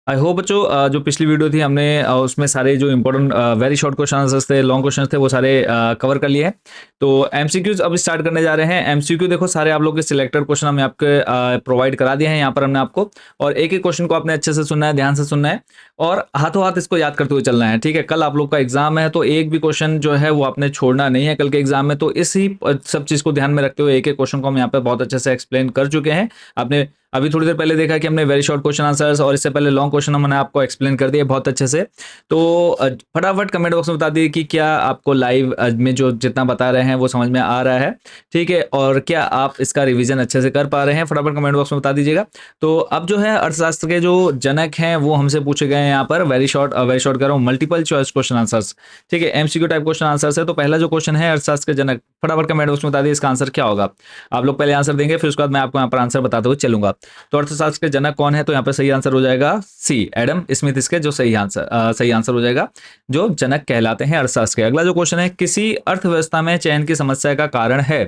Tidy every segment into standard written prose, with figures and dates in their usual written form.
I hope बच्चों जो पिछली वीडियो थी हमने उसमें सारे जो important very short question answers थे, लॉन्ग क्वेश्चन थे, वो सारे कवर कर लिए हैं। तो एमसीक्यूज अब स्टार्ट करने जा रहे हैं। एमसीक्यू देखो सारे आप लोग के सिलेक्टेड क्वेश्चन हमने आपके प्रोवाइड करा दिए हैं यहाँ पर हमने आपको, और एक एक क्वेश्चन को आपने अच्छे से सुनना है, ध्यान से सुनना है और हाथों हाथ इसको याद करते हुए चलना है। ठीक है, कल आप लोग का एग्जाम है तो एक भी क्वेश्चन जो है वो आपने छोड़ना नहीं है कल के एग्जाम में। तो इसी सब चीज को ध्यान में रखते हुए एक एक क्वेश्चन को हम यहाँ पे बहुत अच्छे से एक्सप्लेन कर चुके हैं। आपने अभी थोड़ी देर पहले देखा कि हमने वेरी शॉर्ट क्वेश्चन आंसर्स और इससे पहले लॉन्ग क्वेश्चन हमने आपको एक्सप्लेन कर दिए बहुत अच्छे से। तो फटाफट कमेंट बॉक्स में बता दिए कि क्या आपको लाइव में जो जितना बता रहे हैं वो समझ में आ रहा है, ठीक है, और क्या आप इसका रिवीजन अच्छे से कर पा रहे हैं, फटाफट कमेंट बॉक्स में बता दीजिएगा। तो अब जो है अर्थशास्त्र के जो जनक हैं वो हमसे पूछे गए हैं यहाँ पर, वेरी शॉर्ट कर रहा हूँ, मल्टीपल चॉइस क्वेश्चन आंसर्स। ठीक है, एमसीक्यू टाइप क्वेश्चन आंसर्स है। तो पहला जो क्वेश्चन है अर्थशास्त्र के जनक, फटाफट कमेंट बॉक्स में बता दिए इसका आंसर क्या होगा। आप लोग पहले आंसर देंगे, फिर उसके बाद मैं आपको यहाँ पर आंसर बताते हुए चलूंगा। तो अर्थशास्त्र के जनक कौन है, तो यहाँ पे सही आंसर हो जाएगा सी, एडम स्मिथ इसके जो सही आंसर हो जाएगा, जो जनक कहलाते हैं अर्थशास्त्र के। अगला जो क्वेश्चन है, किसी अर्थव्यवस्था में चयन की समस्या का कारण है,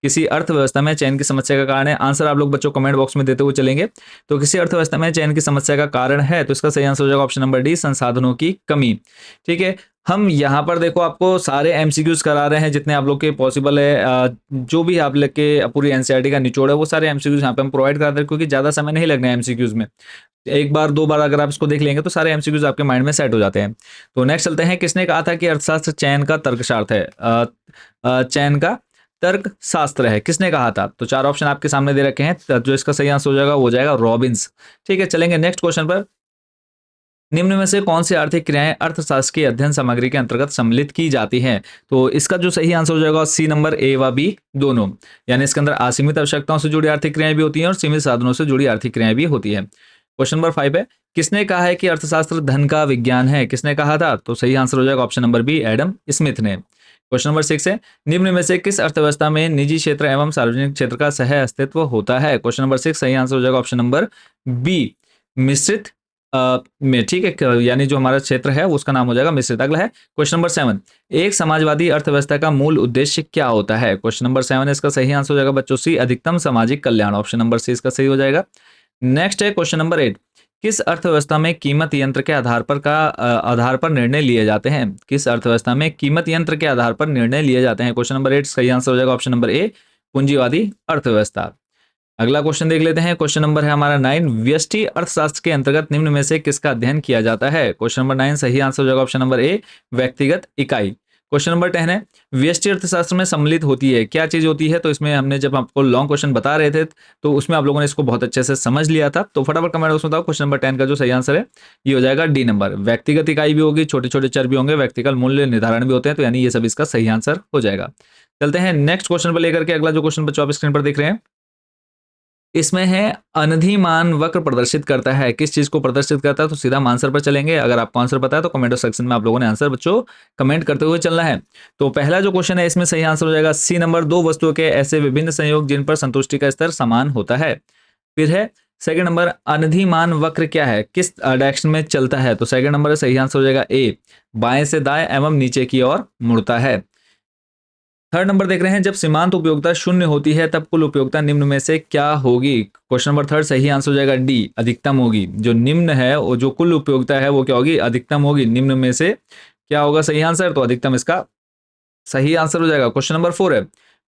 किसी अर्थव्यवस्था में चयन की समस्या का कारण है। आंसर आप लोग बच्चों कमेंट बॉक्स में देते हुए चलेंगे। तो किसी अर्थव्यवस्था में चयन की समस्या का कारण है, तो इसका सही आंसर हो जाएगा ऑप्शन नंबर डी, संसाधनों की कमी। ठीक है, हम यहाँ पर देखो आपको सारे एमसीक्यूज करा रहे हैं जितने आप लोग के पॉसिबल है, जो भी आप लोग के पूरी एनसीईआरटी का निचोड़ है वो सारे एमसीक्यूज यहाँ पे हम प्रोवाइड कराते हैं, क्योंकि ज्यादा समय नहीं लगना है एमसीक्यूज में। एक बार दो बार अगर आप इसको देख लेंगे तो सारे एमसीक्यूज आपके माइंड में सेट हो जाते हैं। तो नेक्स्ट चलते हैं, किसने कहा था कि अर्थशास्त्र चयन का तर्कशास्त्र है, चयन का तर्क शास्त्र है, किसने कहा था। तो चार ऑप्शन आपके सामने दे रखे हैं, तो जो इसका सही आंसर हो जाएगा वो जाएगा रॉबिन्स। ठीक है, चलेंगे नेक्स्ट क्वेश्चन पर। निम्न में से कौन सी आर्थिक क्रियाएं अर्थशास्त्र की अध्ययन सामग्री के अंतर्गत सम्मिलित की जाती हैं। तो इसका जो सही आंसर हो जाएगा सी नंबर, ए व बी दोनों, यानी इसके अंदर असीमित आवश्यकताओं से जुड़ी आर्थिक क्रियाएं भी होती हैं और सीमित साधनों से जुड़ी आर्थिक क्रियाएं भी होती है। क्वेश्चन नंबर 5 है, किसने कहा है कि अर्थशास्त्र धन का विज्ञान है, किसने कहा था। तो सही आंसर हो जाएगा option number B, Adam Smith ने। क्वेश्चन नंबर 6 है, निम्न में से किस अर्थव्यवस्था में निजी क्षेत्र एवं सार्वजनिक क्षेत्र का सह अस्तित्व होता है। क्वेश्चन नंबर 6 सही आंसर हो जाएगा ऑप्शन नंबर बी, मिश्रित में। ठीक है, यानी जो हमारा क्षेत्र है उसका नाम हो जाएगा मिश्रित। अगला है क्वेश्चन नंबर 7, एक समाजवादी अर्थव्यवस्था का मूल उद्देश्य क्या होता है। क्वेश्चन नंबर 7 इसका सही आंसर हो जाएगा बच्चों सी, अधिकतम सामाजिक कल्याण, ऑप्शन नंबर सी इसका सही हो जाएगा। नेक्स्ट है क्वेश्चन नंबर 8, किस अर्थव्यवस्था में कीमत यंत्र के आधार पर निर्णय लिए जाते हैं। किस अर्थव्यवस्था में कीमत यंत्र के आधार पर निर्णय लिए जाते हैं। क्वेश्चन नंबर 8 सही आंसर हो जाएगा ऑप्शन नंबर ए, पूंजीवादी अर्थव्यवस्था। अगला क्वेश्चन देख लेते हैं, क्वेश्चन नंबर है हमारा 9, व्यष्टि अर्थशास्त्र के अंतर्गत निम्न में से किसका अध्ययन किया जाता है। क्वेश्चन नंबर 9 सही आंसर हो जाएगा ऑप्शन नंबर ए, व्यक्तिगत इकाई। क्वेश्चन नंबर 10 है, व्यष्टि अर्थशास्त्र में सम्मिलित होती है, क्या चीज होती है। तो इसमें हमने जब आपको लॉन्ग क्वेश्चन बता रहे थे तो उसमें आप लोगों ने इसको बहुत अच्छे से समझ लिया था। तो फटाफट कमेंट बॉक्स में बताओ क्वेश्चन नंबर 10 का जो सही आंसर है ये हो जाएगा डी नंबर, व्यक्तिगत इकाई भी होगी, छोटे छोटे चर भी होंगे, व्यक्तिगत मूल्य निर्धारण भी होते हैं, तो यानी ये सब इसका सही आंसर हो जाएगा। चलते हैं नेक्स्ट क्वेश्चन पर लेकर के। अगला जो क्वेश्चन बच्चों आप स्क्रीन पर देख रहे हैं, इसमें है अनधिमान वक्र प्रदर्शित करता है, किस चीज को प्रदर्शित करता है। तो सीधा हम आंसर पर चलेंगे। अगर आपको आंसर पता है तो कमेंट सेक्शन में आप लोगों ने आंसर बच्चों कमेंट करते हुए चलना है। तो पहला जो क्वेश्चन है इसमें सही आंसर हो जाएगा सी नंबर, दो वस्तुओं के ऐसे विभिन्न संयोग जिन पर संतुष्टि का स्तर समान होता है। फिर है सेकंड नंबर, अनधिमान वक्र क्या है, किस डायरेक्शन में चलता है। तो सेकंड नंबर सही आंसर हो जाएगा ए, बाएं से दाएं एवं नीचे की ओर मुड़ता है। थर्ड नंबर देख रहे हैं, जब सीमांत उपयोगिता शून्य होती है तब कुल उपयोगिता निम्न में से क्या होगी। क्वेश्चन नंबर थर्ड सही आंसर हो जाएगा डी, अधिकतम होगी। जो निम्न है वो जो कुल उपयोगिता है वो क्या होगी, अधिकतम होगी। निम्न में से क्या होगा सही आंसर, तो अधिकतम इसका सही आंसर हो जाएगा। क्वेश्चन नंबर 4 है,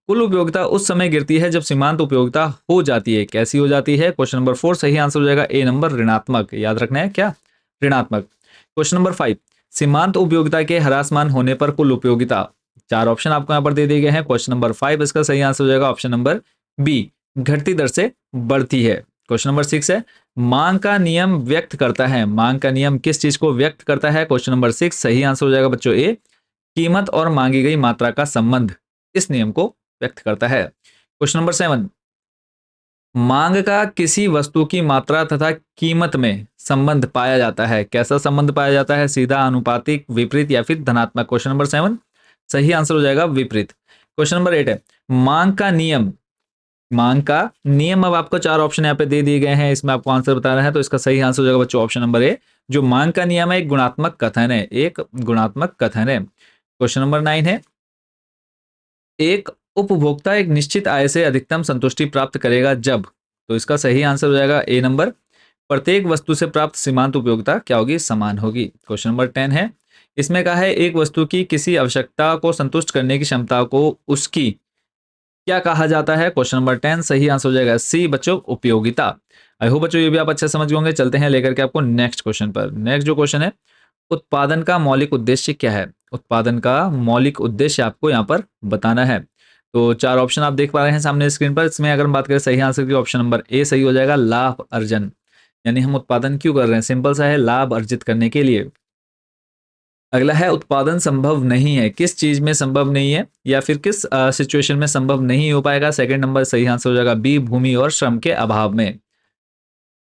कुल उपयोगिता उस समय गिरती है जब सीमांत उपयोगिता हो जाती है, कैसी हो जाती है। क्वेश्चन नंबर 4 सही आंसर हो जाएगा ए नंबर, ऋणात्मक। याद रखना है क्या, ऋणात्मक। क्वेश्चन नंबर 5, सीमांत उपयोगिता के ह्रासमान होने पर कुल उपयोगिता, चार ऑप्शन आपको यहाँ पर दे दिए गए हैं। क्वेश्चन नंबर 5 इसका सही आंसर हो जाएगा ऑप्शन नंबर बी, घटती दर से बढ़ती है। क्वेश्चन नंबर 6 है, मांग का नियम व्यक्त करता है, मांग का नियम किस चीज को व्यक्त करता है। क्वेश्चन नंबर 6 सही आंसर हो जाएगा बच्चों ए, कीमत और मांगी गई मात्रा का संबंध इस नियम को व्यक्त करता है। क्वेश्चन नंबर 7, मांग का किसी वस्तु की मात्रा तथा कीमत में संबंध पाया जाता है, कैसा संबंध पाया जाता है, सीधा, अनुपातिक, विपरीत या फिर धनात्मक। क्वेश्चन नंबर 7 सही आंसर हो जाएगा विपरीत। क्वेश्चन नंबर 8 है, मांग का नियम, मांग का नियम, अब आपको चार ऑप्शन यहाँ पे दे दिए गए हैं, इसमें आपको आंसर बता रहा है, तो इसका सही आंसर हो जाएगा बच्चों ऑप्शन नंबर ए, जो मांग का नियम है एक गुणात्मक कथन है, एक गुणात्मक कथन है। क्वेश्चन नंबर 9 है, एक उपभोक्ता एक निश्चित आय से अधिकतम संतुष्टि प्राप्त करेगा जब, तो इसका सही आंसर हो जाएगा ए नंबर, प्रत्येक वस्तु से प्राप्त सीमांत उपयोगिता क्या होगी? समान होगी। क्वेश्चन नंबर 10 है, इसमें कहा है एक वस्तु की किसी आवश्यकता को संतुष्ट करने की क्षमता को उसकी क्या कहा जाता है? क्वेश्चन नंबर 10 सही आंसर हो जाएगा सी बच्चों, उपयोगिता। आई होप बच्चों ये भी आप अच्छे से समझ गए होंगे। चलते हैं लेकर के आपको नेक्स्ट क्वेश्चन पर। नेक्स्ट जो क्वेश्चन है, उत्पादन का मौलिक उद्देश्य क्या है? उत्पादन का मौलिक उद्देश्य आपको यहाँ पर बताना है। तो चार ऑप्शन आप देख पा रहे हैं सामने स्क्रीन पर। इसमें अगर हम बात करें सही आंसर की, ऑप्शन नंबर ए सही हो जाएगा, लाभ अर्जन। यानी हम उत्पादन क्यों कर रहे हैं? सिंपल सा है, लाभ अर्जित करने के लिए। अगला है उत्पादन संभव नहीं है, किस चीज में संभव नहीं है या फिर किस सिचुएशन में संभव नहीं हो पाएगा? सेकंड नंबर सही आंसर हो जाएगा बी, भूमि और श्रम के अभाव में।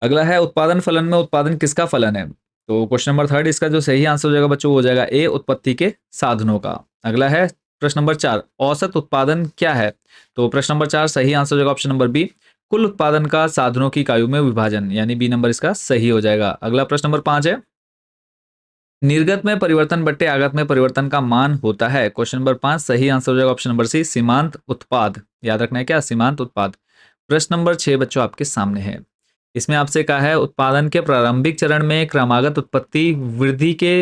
अगला है उत्पादन फलन में उत्पादन किसका फलन है? तो क्वेश्चन नंबर थर्ड इसका जो सही आंसर हो जाएगा बच्चों वो हो जाएगा ए, उत्पत्ति के साधनों का। अगला है प्रश्न नंबर 4, औसत उत्पादन क्या है? तो प्रश्न नंबर 4 सही आंसर हो जाएगा ऑप्शन नंबर बी, कुल उत्पादन का साधनों की इकाइयों में विभाजन, यानी बी नंबर इसका सही हो जाएगा। अगला प्रश्न नंबर 5 है, निर्गत में परिवर्तन बट्टे आगत में परिवर्तन का मान होता है। क्वेश्चन नंबर 5 सही आंसर हो जाएगा ऑप्शन नंबर सी, सीमांत उत्पाद। याद रखना है क्या? सीमांत उत्पाद। प्रश्न नंबर 6 बच्चों आपके सामने है। इसमें आपसे कहा है उत्पादन के प्रारंभिक चरण में क्रमागत उत्पत्ति वृद्धि के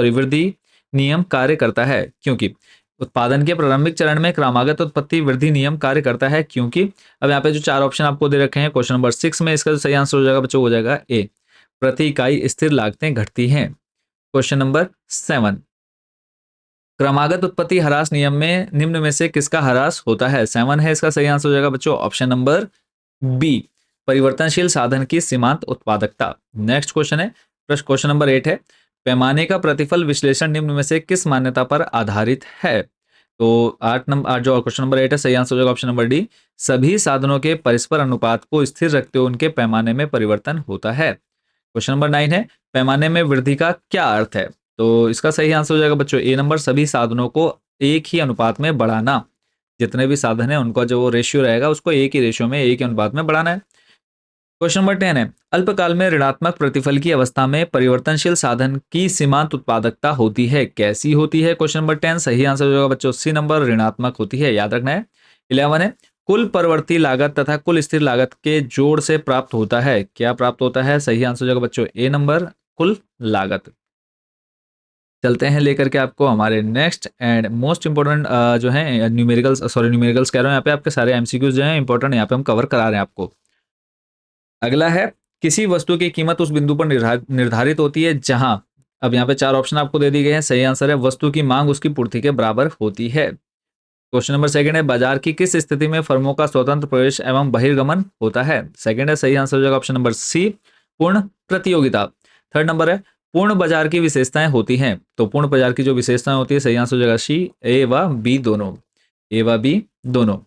वृद्धि नियम कार्य करता है क्योंकि। उत्पादन के प्रारंभिक चरण में क्रमागत उत्पत्ति वृद्धि नियम कार्य करता है क्योंकि। अब यहाँ पे जो चार ऑप्शन आपको दे रखे हैं, क्वेश्चन नंबर 6 में इसका जो सही आंसर हो जाएगा बच्चों हो जाएगा ए, प्रति इकाई स्थिर लागतें घटती हैं। क्वेश्चन नंबर 7, क्रमागत उत्पत्ति ह्रास नियम में निम्न में से किसका ह्रास होता है? 7 है इसका सही आंसर हो जाएगा बच्चों ऑप्शन नंबर बी, परिवर्तनशील साधन की सीमांत उत्पादकता। नेक्स्ट क्वेश्चन है, क्वेश्चन नंबर 8 है, पैमाने का प्रतिफल विश्लेषण निम्न में से किस मान्यता पर आधारित है? तो 8 जो क्वेश्चन नंबर 8 है सही आंसर हो जाएगा ऑप्शन नंबर डी, सभी साधनों के परस्पर अनुपात को स्थिर रखते हुए उनके पैमाने में परिवर्तन होता है। क्वेश्चन नंबर 9 है, पैमाने में वृद्धि का क्या अर्थ है? तो इसका सही आंसर हो जाएगा बच्चों ए नंबर, सभी साधनों को एक ही अनुपात में बढ़ाना। जितने भी साधन है उनका जो रेशियो रहेगा उसको एक ही रेशियो में, एक ही अनुपात में बढ़ाना है। क्वेश्चन नंबर 10 है, अल्पकाल में ऋणात्मक प्रतिफल की अवस्था में परिवर्तनशील साधन की सीमांत उत्पादकता होती है, कैसी होती है? क्वेश्चन नंबर 10 सही आंसर हो जाएगा बच्चों सी नंबर, ऋणात्मक होती है। याद रखना है। 11 है, कुल परिवर्ती लागत तथा कुल स्थिर लागत के जोड़ से प्राप्त होता है, क्या प्राप्त होता है? सही आंसर हो जाएगा बच्चों ए नंबर, कुल लागत। चलते हैं लेकर के आपको हमारे नेक्स्ट एंड मोस्ट इंपोर्टेंट जो है न्यूमेरिकल्स कह रहे हैं, यहाँ पे आपके सारे एमसीक्यूज जो हैं इंपॉर्टेंट यहाँ पे हम कवर करा रहे हैं आपको। अगला है, किसी वस्तु की कीमत उस बिंदु पर निर्धारित होती है जहां। अब यहाँ पे चार ऑप्शन आपको दे दिए गए हैं। सही आंसर है, वस्तु की मांग उसकी पूर्ति के बराबर होती है। क्वेश्चन नंबर 2 है, बाजार की किस स्थिति में फर्मों का स्वतंत्र प्रवेश एवं बहिर्गमन होता है? सेकंड है, सही आंसर हो जाएगा ऑप्शन नंबर सी, पूर्ण प्रतियोगिता। थर्ड नंबर है, पूर्ण बाजार की विशेषताएं होती हैं। तो पूर्ण बाजार की जो विशेषताएं होती है सही आंसर हो जाएगा सी, ए व बी दोनों, ए व बी दोनों।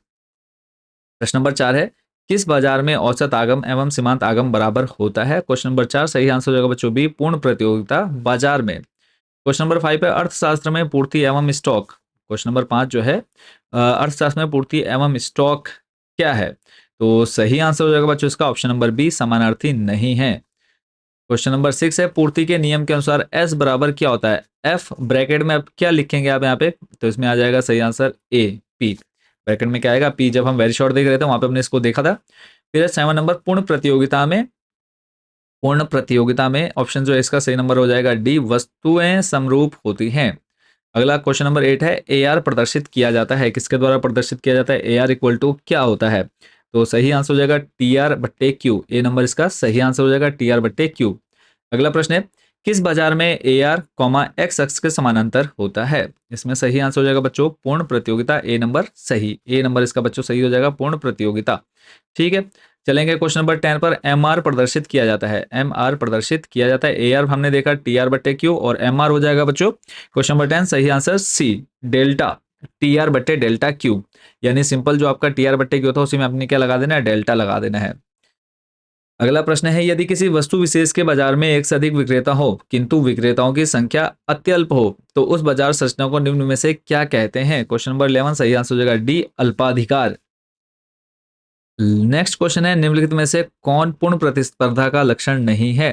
प्रश्न नंबर 4 है, किस बाजार में औसत आगम एवं सीमांत आगम बराबर होता है? क्वेश्चन नंबर 4 सही आंसर हो जाएगा बच्चों बी, पूर्ण प्रतियोगिता बाजार में। क्वेश्चन नंबर 5 है, अर्थशास्त्र में पूर्ति एवं स्टॉक। क्वेश्चन नंबर 5 जो है अर्थशास्त्र में पूर्ति एवं स्टॉक क्या है? तो सही आंसर हो जाएगा बच्चों इसका ऑप्शन नंबर बी, समानार्थी नहीं है। क्वेश्चन नंबर 6 है, पूर्ति के नियम के अनुसार एस बराबर क्या होता है? एफ ब्रैकेट में अब क्या लिखेंगे आप यहाँ पे? तो इसमें आ जाएगा सही आंसर ए, पी। ब्रैकेट में क्या आएगा? पी। जब हम वेरी शॉर्ट देख रहे थे वहां पे हमने इसको देखा था। फिर 7 नंबर, पूर्ण प्रतियोगिता में ऑप्शन जो है इसका सही नंबर हो जाएगा डी, वस्तुएं समरूप होती हैं। अगला क्वेश्चन नंबर 8 है, ए आर प्रदर्शित किया जाता है, किसके द्वारा प्रदर्शित किया जाता है? ए आर इक्वल टू क्या होता है? तो सही आंसर हो जाएगा टी आर बट्टे क्यू, ए नंबर इसका सही आंसर हो जाएगा टी आर बट्टे क्यू। अगला प्रश्न है, किस बाजार में ए आर एक्स अक्ष के समानांतर होता है? इसमें सही आंसर हो जाएगा बच्चों पूर्ण प्रतियोगिता, ए नंबर सही, ए नंबर इसका बच्चों सही हो जाएगा पूर्ण प्रतियोगिता। ठीक है, चलेंगे क्वेश्चन नंबर 10 पर। एम आर प्रदर्शित किया जाता है, एम आर प्रदर्शित किया जाता है, ए आर हमने देखा टी आर बट्टे क्यू और एम आर हो जाएगा बच्चों क्वेश्चन नंबर 10 सही answer C, delta T R बट्टे डेल्टा क्यू। यानी सिंपल जो आपका टी आर बट्टे क्यू था उसी में आपने क्या लगा देना है? डेल्टा लगा देना है। अगला प्रश्न है, यदि किसी वस्तु विशेष के बाजार में एक से अधिक विक्रेता हो किंतु विक्रेताओं की संख्या अत्यल्प हो तो उस बाजार संरचना को निम्न में से क्या कहते हैं? क्वेश्चन नंबर 11 सही आंसर हो जाएगा डी, अल्पाधिकार। नेक्स्ट क्वेश्चन है, निम्नलिखित में से कौन पूर्ण प्रतिस्पर्धा का लक्षण नहीं है?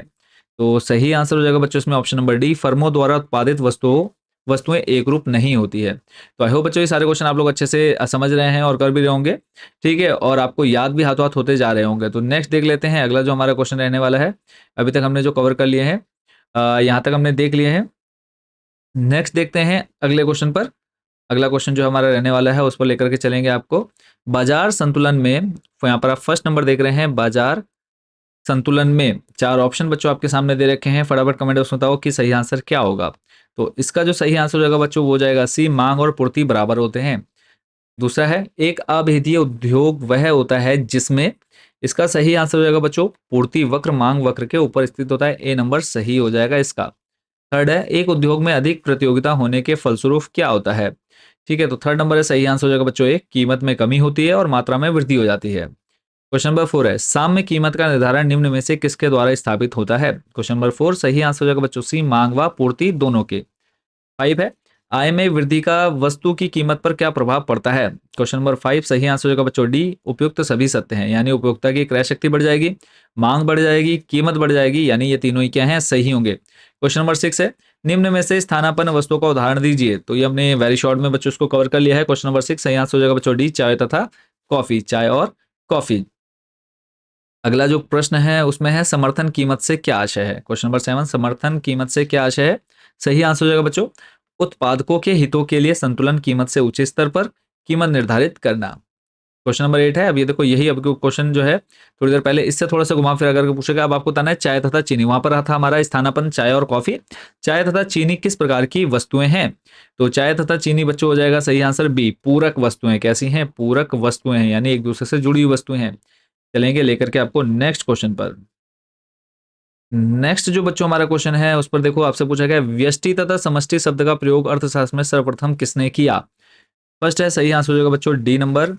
तो सही आंसर हो जाएगा बच्चों इसमें ऑप्शन नंबर डी, फर्मों द्वारा उत्पादित वस्तुओं वस्तुएं एक रूप नहीं होती है। तो आई होप बच्चों ये सारे क्वेश्चन आप लोग अच्छे से समझ रहे हैं और कर भी रहे होंगे, ठीक है, और आपको याद भी हाथों हाथ होते जा रहे होंगे। तो नेक्स्ट देख लेते हैं अगला जो हमारा क्वेश्चन रहने वाला है। अभी तक हमने जो कवर कर लिए हैं, यहाँ तक हमने देख लिए हैं। नेक्स्ट देखते हैं अगले क्वेश्चन पर। अगला क्वेश्चन जो हमारा रहने वाला है उस पर लेकर के चलेंगे आपको। बाजार संतुलन में, यहाँ पर आप फर्स्ट नंबर देख रहे हैं, बाजार संतुलन में 4 ऑप्शन बच्चों आपके सामने दे रखे हैं। फटाफट कमेंट बॉक्स में बताओ कि सही आंसर क्या होगा। तो इसका जो सही आंसर हो जाएगा बच्चों वो हो जाएगा सी, मांग और पूर्ति बराबर होते हैं। दूसरा है एक अभेदीय उद्योग वह होता है जिसमें, इसका सही आंसर हो जाएगा बच्चों पूर्ति वक्र मांग वक्र के ऊपर स्थित होता है। ए नंबर सही हो जाएगा इसका। थर्ड है एक उद्योग में अधिक प्रतियोगिता होने के फलस्वरूप क्या होता है। ठीक है, तो थर्ड नंबर है सही आंसर हो जाएगा बच्चों ए, कीमत में कमी होती है और मात्रा में वृद्धि हो जाती है। क्वेश्चन नंबर 4 है साम्य कीमत का निर्धारण निम्न में से किसके द्वारा स्थापित होता है। क्वेश्चन नंबर 4 सही आंसर हो जाएगा बच्चों सी, मांग व पूर्ति दोनों के। 5 है आय में वृद्धि का वस्तु की कीमत पर क्या प्रभाव पड़ता है। क्वेश्चन नंबर 5 सही आंसर हो जाएगा बच्चों डी, उपयुक्त सभी सत्य हैं, यानी उपभोक्ता की क्रय शक्ति बढ़ जाएगी, मांग बढ़ जाएगी, कीमत बढ़ जाएगी, यानी ये तीनों ही क्या हैं, सही होंगे। क्वेश्चन नंबर 6 है निम्न में से स्थानापन्न वस्तुओं का उदाहरण दीजिए। तो ये हमने वेरी शॉर्ट में बच्चों इसको कवर कर लिया है। क्वेश्चन नंबर 6 सही आंसर हो जाएगा बच्चों डी, चाय तथा कॉफी, चाय और कॉफी। अगला जो प्रश्न है उसमें है समर्थन कीमत से क्या आशय है। क्वेश्चन नंबर 7 समर्थन कीमत से क्या आशय है। सही आंसर हो जाएगा बच्चों उत्पादकों के हितों के लिए संतुलन कीमत से उच्च स्तर पर कीमत निर्धारित करना। क्वेश्चन नंबर 8 है, अब ये देखो यही अब क्वेश्चन जो है थोड़ी देर पहले इससे थोड़ा सा घुमा फिरा करके पूछेगा। अब आपको बताना है चाय तथा चीनी, वहां पर था हमारा स्थानापन्न चाय और कॉफी। चाय तथा चीनी किस प्रकार की वस्तुएं हैं। तो चाय तथा चीनी बच्चों हो जाएगा सही आंसर बी, पूरक वस्तुएं। कैसी हैं, पूरक वस्तुएं हैं, यानी एक दूसरे से जुड़ी हुई वस्तुएं हैं। चलेंगे लेकर के आपको नेक्स्ट क्वेश्चन पर। नेक्स्ट जो बच्चों हमारा क्वेश्चन है उस पर देखो आपसे पूछा गया व्यष्टि तथा समष्टि शब्द का प्रयोग अर्थशास्त्र में सर्वप्रथम किसने किया। फर्स्ट है सही आंसर हो जाएगा बच्चों डी नंबर,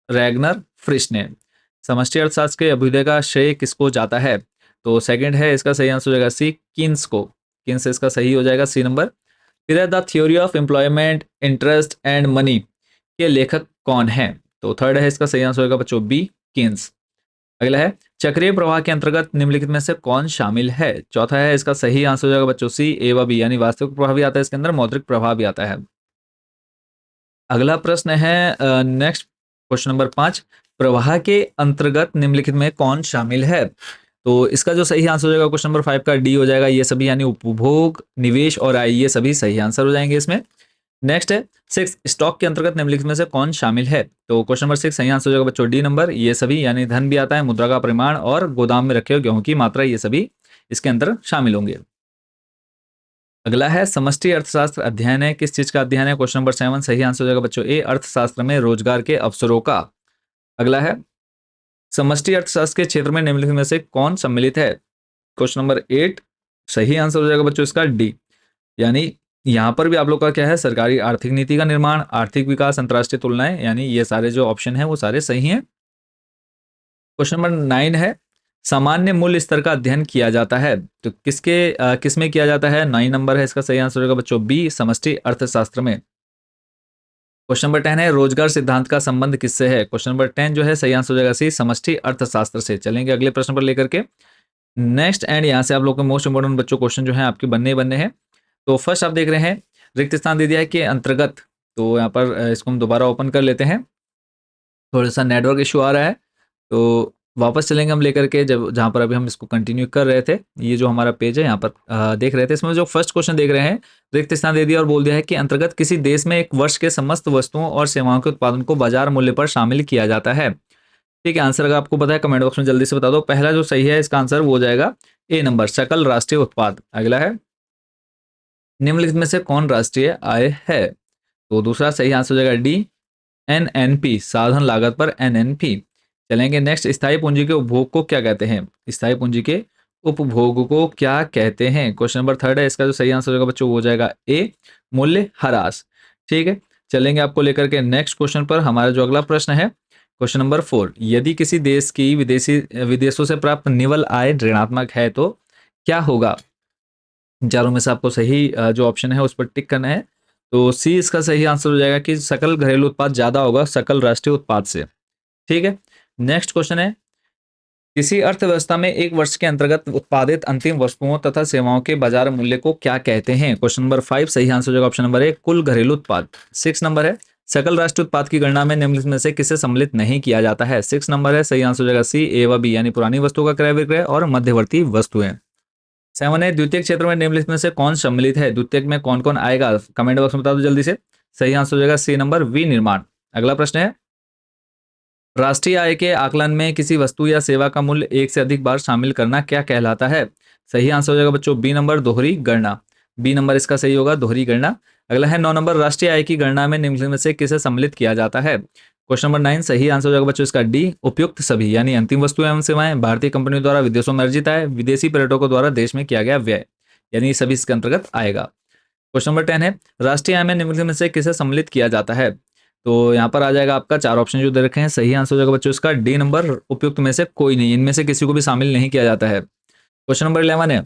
रैगनर फ्रिश ने। समष्टि अर्थशास्त्र के अभ्युदय का श्रेय किसको जाता है। तो सेकंड है इसका सही आंसर हो जाएगा सी, किन्स को। किन्स इसका सही हो जाएगा सी नंबर। फिर है the theory of employment interest and money के लेखक कौन है। तो थर्ड है इसका सही आंसर होगा बच्चों बी, किन्स। अगला है चक्रीय प्रवाह के अंतर्गत निम्नलिखित में से कौन शामिल है। चौथा है इसका सही आंसर हो जाएगा बच्चों सी, ए व बी, यानी वास्तविक प्रभाव भी आता है इसके अंदर, मौद्रिक प्रभाव भी आता है। अगला प्रश्न है नेक्स्ट क्वेश्चन नंबर 5 प्रवाह के अंतर्गत निम्नलिखित में कौन शामिल है। तो इसका जो सही आंसर हो जाएगा क्वेश्चन नंबर 5 का डी हो जाएगा, ये सभी, यानी उपभोग, निवेश और आय, ये सभी सही आंसर हो जाएंगे इसमें। नेक्स्ट है 6 स्टॉक के अंतर्गत निम्नलिखित में से कौन शामिल है। तो क्वेश्चन नंबर 6 सही आंसर हो जाएगा बच्चों डी नंबर, ये सभी, यानी धन भी आता है, मुद्रा का परिमाण और गोदाम में रखे हुए गेहूं की मात्रा, ये सभी इसके अंदर शामिल होंगे। अगला है समष्टि अर्थशास्त्र अध्ययन है, किस चीज का अध्ययन है। क्वेश्चन नंबर 7 सही आंसर हो जाएगा बच्चों ए, अर्थशास्त्र में रोजगार के अवसरों का। अगला है समष्टि अर्थशास्त्र के क्षेत्र में निम्नलिखित में से कौन सम्मिलित है। क्वेश्चन नंबर 8 सही आंसर हो जाएगा बच्चों इसका डी, यानी यहाँ पर भी आप लोग का क्या है, सरकारी आर्थिक नीति का निर्माण, आर्थिक विकास, अंतर्राष्ट्रीय तुलनाएं, यानी ये सारे जो ऑप्शन है वो सारे सही हैं। क्वेश्चन नंबर 9 है सामान्य मूल्य स्तर का अध्ययन किया जाता है। तो किसमें किया जाता है। 9 नंबर है इसका सही आंसर होगा बच्चों बी, समष्टि अर्थशास्त्र में। क्वेश्चन नंबर 10 है रोजगार सिद्धांत का संबंध किससे है। क्वेश्चन नंबर 10 जो है सही आंसर हो जाएगा सी, समष्टि अर्थशास्त्र से। चलेंगे अगले प्रश्न पर लेकर के नेक्स्ट, एंड यहाँ से आप लोग के मोस्ट इंपोर्टेंट बच्चों क्वेश्चन जो है आपके बनने ही बनने हैं। तो फर्स्ट आप देख रहे हैं रिक्त स्थान दे दिया है के अंतर्गत। तो यहाँ पर इसको हम दोबारा ओपन कर लेते हैं, थोड़ा सा नेटवर्क इशू आ रहा है, तो वापस चलेंगे हम लेकर के जब जहाँ पर अभी हम इसको कंटिन्यू कर रहे थे। ये जो हमारा पेज है यहाँ पर देख रहे थे, इसमें जो फर्स्ट क्वेश्चन देख रहे हैं रिक्त स्थान दे दिया और बोल दिया है कि अंतर्गत किसी देश में एक वर्ष के समस्त वस्तुओं और सेवाओं के उत्पादन को बाजार मूल्य पर शामिल किया जाता है। ठीक है, आंसर अगर आपको पता है कमेंट बॉक्स में जल्दी से बता दो। पहला जो सही है इसका आंसर वो हो जाएगा ए नंबर, सकल राष्ट्रीय उत्पाद। अगला है निम्नलिखित में से कौन राष्ट्रीय आय है। तो दूसरा सही आंसर हो जाएगा डी, एनएनपी, साधन लागत पर एनएनपी। चलेंगे नेक्स्ट, स्थायी पूंजी के उपभोग को क्या कहते हैं। स्थायी पूंजी के उपभोग को क्या कहते हैं। क्वेश्चन नंबर 3 है, इसका जो सही आंसर होगा बच्चों वो हो जाएगा ए, मूल्य ह्रास। ठीक है, चलेंगे आपको लेकर के नेक्स्ट क्वेश्चन पर। हमारा जो अगला प्रश्न है क्वेश्चन नंबर 4 यदि किसी देश की विदेशों से प्राप्त निवल आय ऋणात्मक है तो क्या होगा। चारों में से आपको सही जो ऑप्शन है उस पर टिक करना है। तो सी इसका सही आंसर हो जाएगा कि सकल घरेलू उत्पाद ज्यादा होगा सकल राष्ट्रीय उत्पाद से। ठीक है, नेक्स्ट क्वेश्चन है किसी अर्थव्यवस्था में एक वर्ष के अंतर्गत उत्पादित अंतिम वस्तुओं तथा सेवाओं के बाजार मूल्य को क्या कहते हैं? क्वेश्चन नंबर 5 सही आंसर हो जाएगा ऑप्शन नंबर ए कुल घरेलू उत्पाद। 6 नंबर है सकल राष्ट्रीय उत्पाद की गणना में निम्नलिखित में से किसे सम्मिलित नहीं किया जाता है? 6 नंबर है सही आंसर हो जाएगा सी ए व बी यानी पुरानी वस्तुओं का क्रय विक्रय और मध्यवर्ती वस्तुएं। 7 है द्वितीय क्षेत्र में निम्नलिखित में से कौन सम्मिलित है? द्वितीय में कौन कौन आएगा? कमेंट बॉक्स में बता दो जल्दी से। सही आंसर हो जाएगा सी नंबर विनिर्माण। अगला प्रश्न है राष्ट्रीय आय के आकलन में किसी वस्तु या सेवा का मूल्य एक से अधिक बार शामिल करना क्या कहलाता है? सही आंसर हो जाएगा बच्चों बी नंबर दोहरी गणना। बी नंबर इसका सही होगा दोहरी गणना। अगला है 9 नंबर राष्ट्रीय आय की गणना में निम्नलिखित में से किसे सम्मिलित किया जाता है? क्वेश्चन नंबर 9 सही आंसर हो जाएगा बच्चों इसका डी उपयुक्त सभी यानी अंतिम वस्तु एवं सेवाएं, भारतीय कंपनियों द्वारा विदेशों में अर्जित आय, विदेशी पर्यटकों द्वारा देश में किया गया व्यय, यानी ये सभी इसके अंतर्गत आएगा। क्वेश्चन नंबर 10 है राष्ट्रीय आय में निम्नलिखित में से किसे सम्मिलित किया जाता है? तो यहाँ पर आ जाएगा आपका 4 ऑप्शन जो दे रखे हैं। सही आंसर हो जाएगा बच्चों इसका डी नंबर उपयुक्त में से कोई नहीं, इनमें से किसी को भी शामिल नहीं किया जाता है। क्वेश्चन नंबर 11 है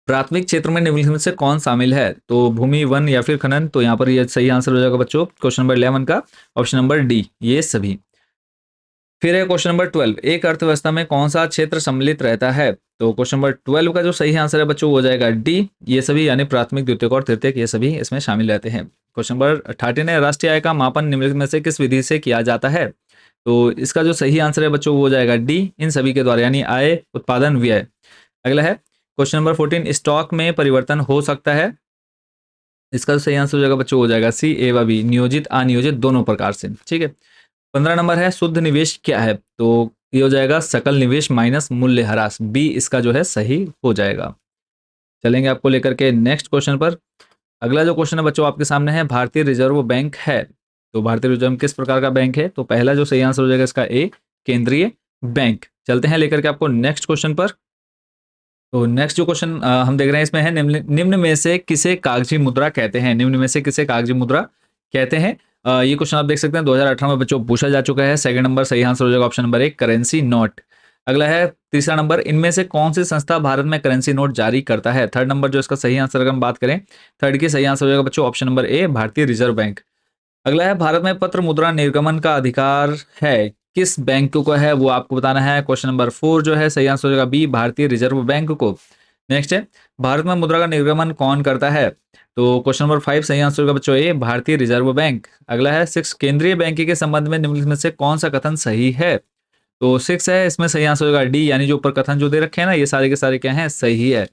प्राथमिक क्षेत्र में निम्नलिखित में से कौन शामिल है? तो भूमि, वन या फिर खनन। तो यहाँ पर ये सही आंसर हो जाएगा बच्चों क्वेश्चन नंबर 11 का ऑप्शन नंबर डी ये सभी। फिर है क्वेश्चन नंबर 12 एक अर्थव्यवस्था में कौन सा क्षेत्र सम्मिलित रहता है? तो क्वेश्चन नंबर 12 का जो सही आंसर है बच्चों वो हो जाएगा डी ये सभी यानी प्राथमिक, द्वितीयक और तृतीयक ये सभी इसमें शामिल रहते हैं। क्वेश्चन नंबर 13 है राष्ट्रीय आय का मापन निम्नलिखित में से किस विधि से किया जाता है? तो इसका जो सही आंसर है बच्चों वो हो जाएगा डी इन सभी के द्वारा यानी आय, उत्पादन, व्यय। अगला है क्वेश्चन नंबर 14 स्टॉक में परिवर्तन हो सकता है। इसका जो सही आंसर हो जाएगा बच्चों हो जाएगा सी ए व बी नियोजित अनियोजित दोनों प्रकार से। ठीक है 15 नंबर है शुद्ध निवेश क्या है? तो ये हो जाएगा सकल निवेश माइनस मूल्य ह्रास। बी इसका जो है सही हो जाएगा। चलेंगे आपको लेकर के नेक्स्ट क्वेश्चन पर। अगला जो क्वेश्चन है बच्चों आपके सामने है भारतीय रिजर्व बैंक है। तो भारतीय रिजर्व बैंक किस प्रकार का बैंक है? तो पहला जो सही आंसर हो जाएगा इसका ए केंद्रीय बैंक। चलते हैं लेकर के आपको नेक्स्ट क्वेश्चन पर। तो नेक्स्ट जो क्वेश्चन हम देख रहे हैं इसमें है निम्न में से किसे कागजी मुद्रा कहते हैं? निम्न में से किसे कागजी मुद्रा कहते हैं? ये क्वेश्चन आप देख सकते हैं 2018 में बच्चों पूछा जा चुका है। सेकंड नंबर सही आंसर हो जाएगा ऑप्शन नंबर 1 करेंसी नोट। अगला है तीसरा नंबर इनमें से कौन सी संस्था भारत में करेंसी नोट जारी करता है? थर्ड नंबर जो इसका सही आंसर अगर हम बात करें थर्ड की सही आंसर हो जाएगा बच्चों ऑप्शन नंबर ए भारतीय रिजर्व बैंक। अगला है भारत में पत्र मुद्रा निर्गमन का अधिकार है किस बैंक को है वो आपको बताना है। क्वेश्चन नंबर 4 जो है सही आंसर हो जाएगा बी भारतीय रिजर्व बैंक को। नेक्स्ट है भारत में मुद्रा का निर्गमन कौन करता है? तो क्वेश्चन नंबर 5 सही आंसर होगा बच्चों ए भारतीय रिजर्व बैंक। अगला है 6 केंद्रीय बैंकिंग के संबंध में निम्नलिखित में से कौन सा कथन सही है? तो 6 है इसमें सही आंसर होगा डी यानी जो ऊपर कथन जो दे रखे हैं ना ये सारे के सारे क्या हैं सही है।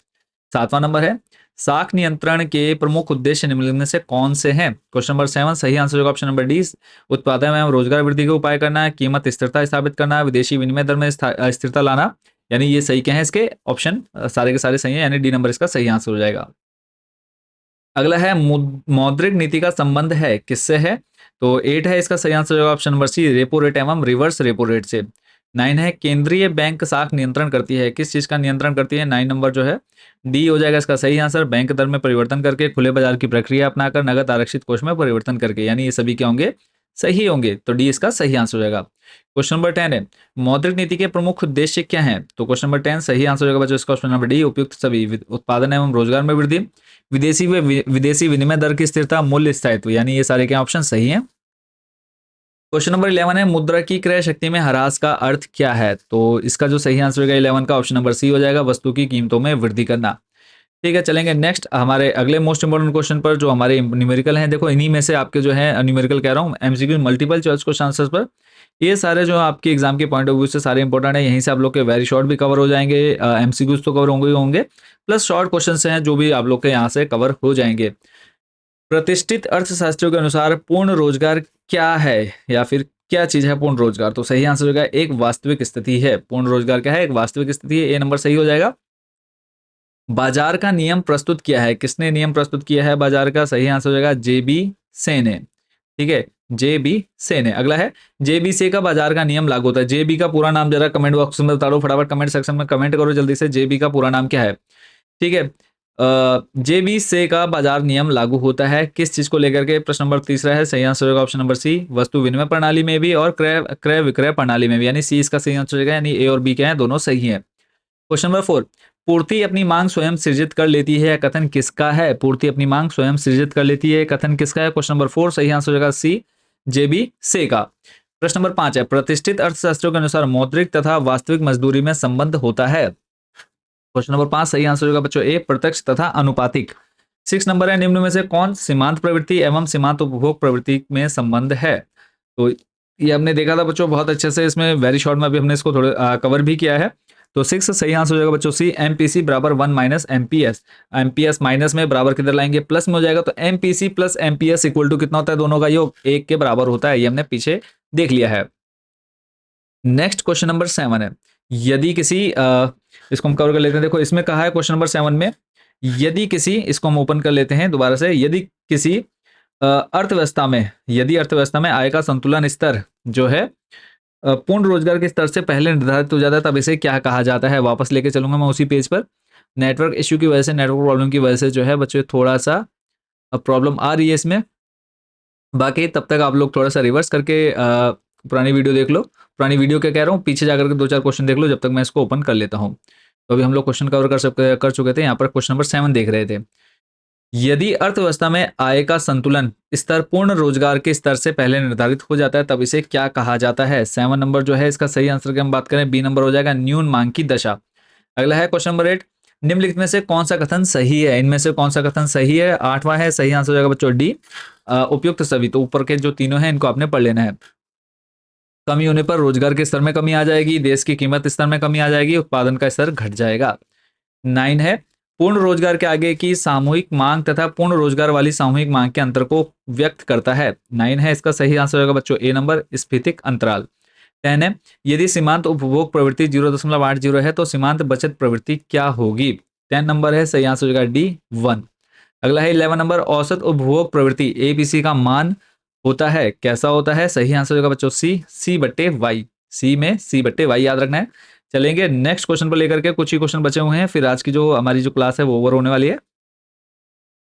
7वां नंबर है साख नियंत्रण के प्रमुख उद्देश्य निम्नलिखित में से कौन से हैं? क्वेश्चन नंबर 7 सही आंसर होगा ऑप्शन नंबर डी उत्पादन एवं रोजगार वृद्धि के उपाय करना, कीमत स्थिरता स्थापित करना, विदेशी विनिमय दर में स्थिरता लाना, यानी ये सही क्या है इसके ऑप्शन सारे के सारे सही है यानी डी नंबर इसका सही आंसर हो जाएगा। अगला है मौद्रिक नीति का संबंध है किससे है? तो 8 है इसका सही आंसर होगा option number C repo rate एवं रिवर्स रेपो रेट से। 9 है केंद्रीय बैंक साख नियंत्रण करती है किस चीज का नियंत्रण करती है? 9 नंबर जो है डी हो जाएगा इसका सही आंसर बैंक दर में परिवर्तन करके, खुले बाजार की प्रक्रिया अपनाकर, नगद आरक्षित कोष में परिवर्तन करके, यानी ये सभी क्या होंगे सही होंगे। तो डी इसका सही आंसर हो जाएगा। क्वेश्चन नंबर 10 है मौद्रिक नीति के प्रमुख उद्देश्य क्या हैं? तो क्वेश्चन नंबर 10 सही आंसर होगा बच्चों इसका ऑप्शन नंबर डी उपयुक्त सभी उत्पादन एवं रोजगार में वृद्धि, विदेशी विनिमय दर की स्थिरता, मूल्य स्थायित्व, यानी ये सारे क्या ऑप्शन सही हैं। क्वेश्चन नंबर 11 है मुद्रा की क्रय शक्ति में ह्रास का अर्थ क्या है? तो इसका जो सही आंसर होगा 11 का ऑप्शन नंबर सी हो जाएगा वस्तु की कीमतों में वृद्धि करना। ठीक है चलेंगे नेक्स्ट हमारे अगले मोस्ट इंपोर्टेंट क्वेश्चन पर जो हमारे न्यूमेरिकल हैं। देखो इन्हीं में से आपके जो है न्यूमेरिकल कह रहा हूँ MCQ multiple choice question answers पर ये सारे जो आपके एग्जाम के पॉइंट ऑफ व्यू से सारे इंपॉर्टेंट है। यहीं से आप लोग के वेरी शॉर्ट भी कवर हो जाएंगे, एमसीक्यूज तो कवर होंगे ही होंगे, प्लस शॉर्ट क्वेश्चन हैं जो भी आप लोग के यहाँ से कवर हो जाएंगे। प्रतिष्ठित अर्थशास्त्रियों के अनुसार पूर्ण रोजगार क्या है या फिर क्या चीज है पूर्ण रोजगार? तो सही आंसर होगा एक वास्तविक स्थिति है। पूर्ण रोजगार क्या है? एक वास्तविक स्थिति है। ए नंबर सही हो जाएगा। बाजार का नियम प्रस्तुत किया है किसने? नियम प्रस्तुत किया है बाजार का, सही आंसर हो जाएगा जेबी से ने। ठीक है जेबी से ने। अगला है जेबी से का बाजार का नियम लागू होता है। जेबी का पूरा नाम जरा कमेंट बॉक्स में बता दो फटाफट, कमेंट सेक्शन में कमेंट करो जल्दी से जेबी का पूरा नाम क्या है। ठीक है जेबी से का बाजार नियम लागू होता है किस चीज को लेकर के? प्रश्न नंबर तीसरा है सही आंसर होगा ऑप्शन नंबर सी वस्तु विनिमय प्रणाली में भी और क्रय विक्रय प्रणाली में भी, यानी सी इसका सही आंसर होगा, यानी ए और बी क्या है दोनों सही है। क्वेश्चन नंबर 4 पूर्ति अपनी मांग स्वयं सृजित कर लेती है कथन किसका है? पूर्ति अपनी मांग स्वयं सृजित कर लेती है कथन किसका है? क्वेश्चन नंबर 4 सही आंसर हो जाएगा सी जेबी से का। प्रश्न नंबर 5 है, प्रतिष्ठित अर्थशास्त्रियों के अनुसार मौद्रिक तथा वास्तविक मजदूरी में संबंध होता है। क्वेश्चन नंबर 5 सही आंसर होगा बच्चों ए, प्रत्यक्ष तथा अनुपातिक। 6 नंबर है, निम्न में से कौन सीमांत प्रवृत्ति एवं सीमांत उपभोग प्रवृत्ति में संबंध है। तो ये हमने देखा था बच्चों बहुत अच्छे से, इसमें वेरी शॉर्ट में अभी हमने इसको थोड़े कवर भी किया है। तो 6 सही आंसर हो जाएगा बच्चों सी, एमपीसी बराबर 1 माइनस एमपीएस। एमपीएस माइनस में बराबर किधर लाएंगे, प्लस में हो जाएगा। तो MPC plus MPS equal to कितना होता है, दोनों का योग 1 के बराबर होता है। ये हमने पीछे देख लिया है। नेक्स्ट क्वेश्चन नंबर 7 है, यदि किसी इसको हम कवर कर लेते हैं। देखो इसमें कहा है क्वेश्चन नंबर 7 में, यदि किसी, इसको हम ओपन कर लेते हैं दोबारा से, यदि किसी अर्थव्यवस्था में, यदि अर्थव्यवस्था में आय का संतुलन स्तर जो है पूर्ण रोजगार के स्तर से पहले निर्धारित हो जाता है, तब इसे क्या कहा जाता है। वापस लेके चलूंगा मैं उसी पेज पर। नेटवर्क इश्यू की वजह से, नेटवर्क प्रॉब्लम की वजह से जो है बच्चों थोड़ा सा प्रॉब्लम आ रही है इसमें। बाकी तब तक आप लोग थोड़ा सा रिवर्स करके पुरानी वीडियो देख लो। पुरानी वीडियो क्या कह रहा हूँ, पीछे जाकर के 2-4 क्वेश्चन देख लो, जब तक मैं इसको ओपन कर लेता हूँ। तो अभी हम लोग क्वेश्चन कवर कर चुके थे। यहाँ पर क्वेश्चन नंबर 7 देख रहे थे, यदि अर्थव्यवस्था में आय का संतुलन स्तर पूर्ण रोजगार के स्तर से पहले निर्धारित हो जाता है, तब इसे क्या कहा जाता है। 7 नंबर जो है इसका सही आंसर की हम बात करें, बी नंबर हो जाएगा, न्यून मांग की दशा। अगला है क्वेश्चन नंबर 8, निम्नलिखित में से कौन सा कथन सही है। इनमें से कौन सा कथन सही है। 8वां है, सही आंसर हो जाएगा बच्चों डी, उपयुक्त सभी। तो ऊपर के जो तीनों हैं इनको आपने पढ़ लेना है। कमी होने पर रोजगार के स्तर में कमी आ जाएगी, देश की कीमत स्तर में कमी आ जाएगी, उत्पादन का स्तर घट जाएगा। 9 है, पूर्ण रोजगार के आगे की सामूहिक मांग तथा पूर्ण रोजगार वाली सामूहिक मांग के अंतर को व्यक्त करता है। 9 है, इसका सही आंसर होगा बच्चों ए नंबर, स्फीतिक अंतराल। 10 है, यदि सीमांत उपभोग प्रवृत्ति 0.80 है तो सीमांत बचत प्रवृत्ति क्या होगी। 10 नंबर है, सही आंसर होगा डी 1। अगला है 11 नंबर, औसत उपभोग प्रवृत्ति एबीसी का मान होता है, कैसा होता है। सही आंसर होगा बच्चों सी बट्टे वाई। सी में सी बट्टे वाई याद रखना है। चलेंगे नेक्स्ट क्वेश्चन पर लेकर के, कुछ ही क्वेश्चन बचे हुए हैं, फिर आज की जो हमारी जो क्लास है वो ओवर होने वाली है।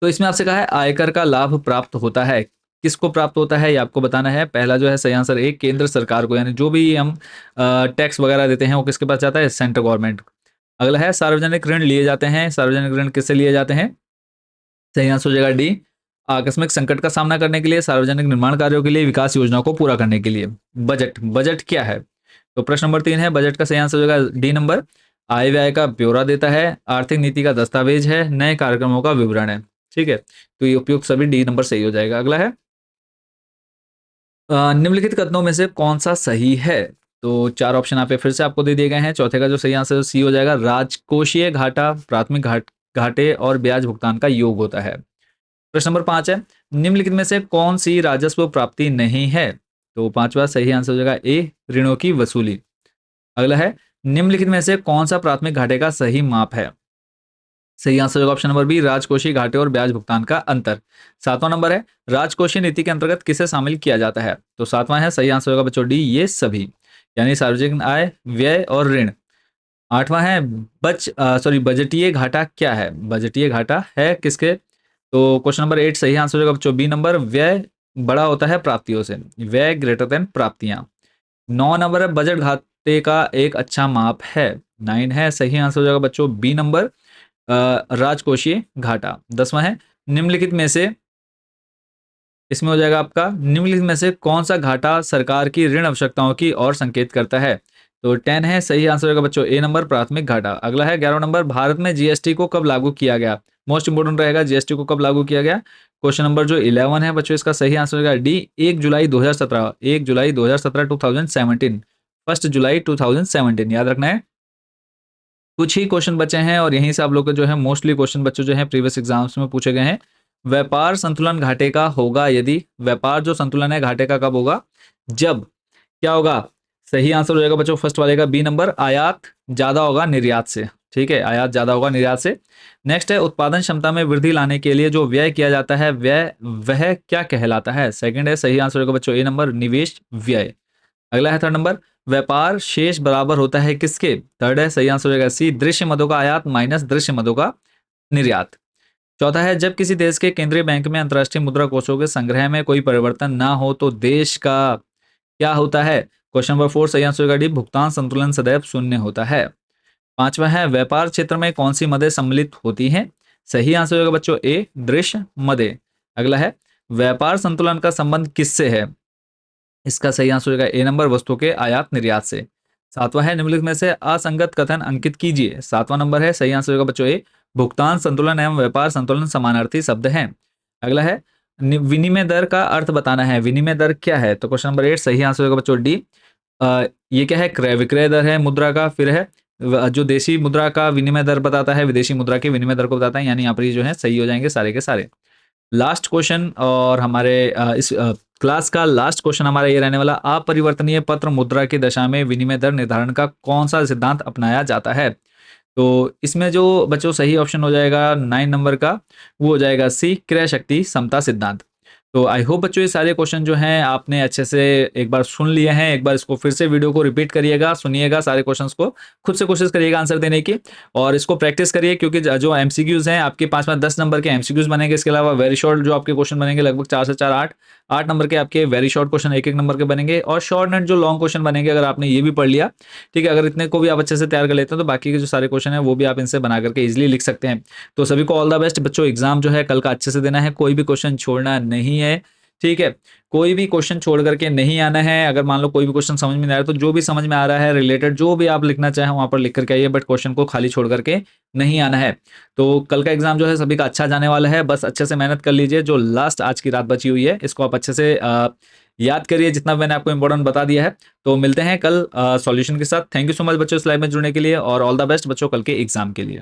तो इसमें आपसे कहा है आयकर का लाभ प्राप्त होता है, किसको प्राप्त होता है ये आपको बताना है। पहला जो है सही आंसर एक, केंद्र सरकार को, यानी जो भी हम टैक्स वगैरह देते हैं वो किसके पास जाता है, सेंट्रल गवर्नमेंट। अगला है सार्वजनिक ऋण लिए जाते हैं, सार्वजनिक ऋण किससे लिए जाते हैं। सही आंसर हो जाएगा डी, आकस्मिक संकट का सामना करने के लिए, सार्वजनिक निर्माण कार्यों के लिए, विकास योजनाओं को पूरा करने के लिए। बजट, बजट क्या है। तो प्रश्न नंबर 3 है, बजट का सही आंसर हो जाएगा डी नंबर, आय व्यय का ब्यौरा देता है, आर्थिक नीति का दस्तावेज है, नए कार्यक्रमों का विवरण है। ठीक है, तो ये उपयुक्त सभी डी नंबर सही हो जाएगा। अगला है निम्नलिखित कथनों में से कौन सा सही है। तो 4 ऑप्शन यहाँ पे फिर से आपको दे दिए गए हैं। चौथे का जो सही आंसर सी हो जाएगा, राजकोषीय घाटा प्राथमिक घाटे और ब्याज भुगतान का योग होता है। प्रश्न नंबर 5 है, निम्नलिखित में से कौन सी राजस्व प्राप्ति नहीं है। तो 5वां सही आंसर हो जाएगा ए, ऋणों की वसूली। अगला है, निम्नलिखित में से कौन सा प्राथमिक घाटे का सही माप है। सही आंसर होगा ऑप्शन नंबर बी, राजकोषीय घाटे और ब्याज भुगतान का अंतर। 7वां नंबर है, राजकोषीय नीति के अंतर्गत किसे शामिल किया जाता है। तो 7वां है, सही आंसर होगा बच्चों डी, ये सभी, यानी सार्वजनिक आय, व्यय और ऋण। 8वां है, बजटीय घाटा क्या है। बजटीय घाटा है किसके। तो क्वेश्चन नंबर 8 सही आंसर होगा बच्चों बी नंबर, व्यय बड़ा होता है प्राप्तियों से, व्यय ग्रेटर देन प्राप्तियां। 9 नंबर है, बजट घाटे का एक अच्छा माप है। 9 है, सही आंसर हो जाएगा बच्चों बी नंबर, राजकोषीय घाटा। 10वां है, निम्नलिखित में से, इसमें हो जाएगा आपका, निम्नलिखित में से कौन सा घाटा सरकार की ऋण आवश्यकताओं की ओर संकेत करता है। तो 10 है, सही आंसर होगा बच्चों ए नंबर, प्राथमिक घाटा। अगला है 11वां नंबर, भारत में जीएसटी को कब लागू किया गया। मोस्ट इंपोर्टेंट रहेगा, जीएसटी को कब लागू किया गया। क्वेश्चन नंबर जो 11 है बच्चों, इसका सही आंसर होगा डी, 1 जुलाई 2017, 1 जुलाई 2017, 2017, 1 जुलाई 2017 याद रखना है। कुछ ही क्वेश्चन बचे हैं और यहीं से आप लोग के जो है मोस्टली क्वेश्चन बच्चों जो है प्रीवियस एग्जाम्स में पूछे गए हैं। व्यापार संतुलन घाटे का होगा यदि, व्यापार जो संतुलन है घाटे का कब होगा, जब क्या होगा। सही आंसर हो जाएगा बच्चों फर्स्ट वाले का बी नंबर, आयात ज्यादा होगा निर्यात से। ठीक है, आयात ज्यादा होगा निर्यात से। नेक्स्ट है, उत्पादन क्षमता में वृद्धि लाने के लिए जो व्यय किया जाता है, व्यय वह क्या कहलाता है। सेकंड है, सही आंसर होगा बच्चों ए नंबर, निवेश व्यय। अगला है थर्ड नंबर, व्यापार शेष बराबर होता है किसके। थर्ड है, सही आंसर हो जाएगा सी, दृश्य मदों का आयात माइनस दृश्य मदों का निर्यात। चौथा है, जब किसी देश के केंद्रीय बैंक में अंतर्राष्ट्रीय मुद्रा कोषों के संग्रह में कोई परिवर्तन ना हो तो देश का क्या होता है। क्वेश्चन नंबर 4 सही आंसर होगा डी, भुगतान संतुलन सदैव शून्य होता है। 5वां है, व्यापार क्षेत्र में कौन सी मदें सम्मिलित होती हैं। सही आंसर होगा बच्चों ए, दृश्य मदें। अगला है, व्यापार संतुलन का संबंध किससे है। इसका सही आंसर हो जाएगा ए नंबर, वस्तुओं के आयात निर्यात से। सातवां है, निम्नलिखित में से असंगत कथन अंकित कीजिए। सातवां नंबर है, सही आंसर होगा बच्चों ए, भुगतान संतुलन एवं व्यापार संतुलन समानार्थी शब्द हैं। अगला है, विनिमय दर का अर्थ बताना है। विनिमय दर क्या है? तो क्वेश्चन नंबर 8 सही आंसर होगा बच्चों डी। ये क्या है? क्रय विक्रय दर है मुद्रा का। फिर है जो देशी मुद्रा का विनिमय दर बताता है, विदेशी मुद्रा के विनिमय दर को बताता है। यानी यहाँ पर ये जो है सही हो जाएंगे सारे के सारे। लास्ट क्वेश्चन और हमारे इस क्लास का लास्ट क्वेश्चन हमारा ये रहने वाला, अपरिवर्तनीय पत्र मुद्रा की दशा में विनिमय दर निर्धारण का कौन सा सिद्धांत अपनाया जाता है? तो इसमें जो बच्चों सही ऑप्शन हो जाएगा 9 नंबर का, वो हो जाएगा सी, क्रय शक्ति समता सिद्धांत। तो आई होप बच्चों ये सारे क्वेश्चन जो हैं आपने अच्छे से एक बार सुन लिए हैं। एक बार इसको फिर से वीडियो को रिपीट करिएगा, सुनिएगा सारे क्वेश्चंस को, खुद से कोशिश करिएगा आंसर देने की, और इसको प्रैक्टिस करिए क्योंकि जो एमसीक्यूज हैं आपके 5-5 10 नंबर के एमसीक्यूज बनेंगे। इसके अलावा वेरी शॉर्ट जो आपके क्वेश्चन बनेंगे लगभग 4 से 4 8 नंबर के आपके वेरी शॉर्ट क्वेश्चन 1-1 नंबर के बनेंगे, और शॉर्ट एंड जो लॉन्ग क्वेश्चन बनेंगे अगर आपने ये भी पढ़ लिया, ठीक है, अगर इतने को भी आप अच्छे से तैयार कर लेते हैं तो बाकी के जो सारे क्वेश्चन है वो भी आप इनसे बना करके इजिली लिख सकते हैं। तो सभी को ऑल द बेस्ट बच्चों, एग्जाम जो है कल का अच्छे से देना है, कोई भी क्वेश्चन छोड़ना नहीं है, ठीक है, कोई भी क्वेश्चन छोड़ करके नहीं आना है। अगर मान लो कोई भी क्वेश्चन समझ में नहीं आ रहा तो जो भी समझ में आ रहा है रिलेटेड जो भी आप लिखना चाहें वहां पर लिख करके आइए, बट क्वेश्चन को खाली छोड़ करके नहीं आना है। तो कल का एग्जाम जो है सभी का अच्छा जाने वाला है, बस अच्छे से मेहनत कर लीजिए। जो लास्ट आज की रात बची हुई है इसको आप अच्छे से याद करिए जितना मैंने आपको इंपॉर्टेंट बता दिया है। तो मिलते हैं कल सॉल्यूशन के साथ। थैंक यू सो मच बच्चों इस लाइव में जुड़ने के लिए, और ऑल द बेस्ट बच्चों कल के एग्जाम के लिए।